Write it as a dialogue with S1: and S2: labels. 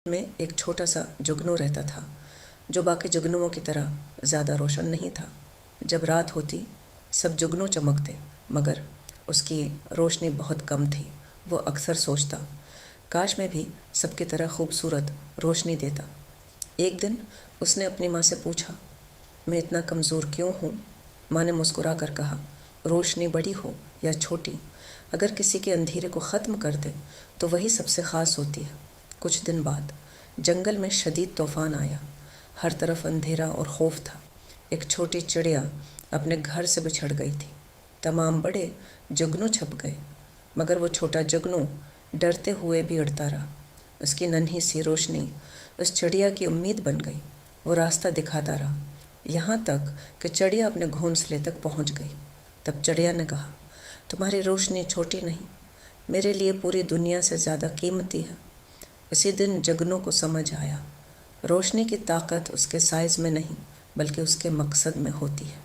S1: میں ایک چھوٹا سا جگنو رہتا تھا جو باقی جگنوؤں کی طرح زیادہ روشن نہیں تھا۔ جب رات ہوتی سب جگنو چمکتے مگر اس کی روشنی بہت کم تھی۔ وہ اکثر سوچتا کاش میں بھی سب کی طرح خوبصورت روشنی دیتا۔ ایک دن اس نے اپنی ماں سے پوچھا، میں اتنا کمزور کیوں ہوں؟ ماں نے مسکرا کر کہا، روشنی بڑی ہو یا چھوٹی، اگر کسی کے اندھیرے کو ختم کر دے تو وہی سب سے خاص ہوتی ہے۔ کچھ دن بعد جنگل میں شدید طوفان آیا۔ ہر طرف اندھیرا اور خوف تھا۔ ایک چھوٹی چڑیا اپنے گھر سے بچھڑ گئی تھی۔ تمام بڑے جگنو چھپ گئے مگر وہ چھوٹا جگنو ڈرتے ہوئے بھی اڑتا رہا۔ اس کی ننھی سی روشنی اس چڑیا کی امید بن گئی۔ وہ راستہ دکھاتا رہا یہاں تک کہ چڑیا اپنے گھونسلے تک پہنچ گئی۔ تب چڑیا نے کہا، تمہاری روشنی چھوٹی نہیں، میرے لیے پوری دنیا سے زیادہ قیمتی ہے۔ اسی دن جگنو کو سمجھ آیا، روشنی کی طاقت اس کے سائز میں نہیں بلکہ اس کے مقصد میں ہوتی ہے۔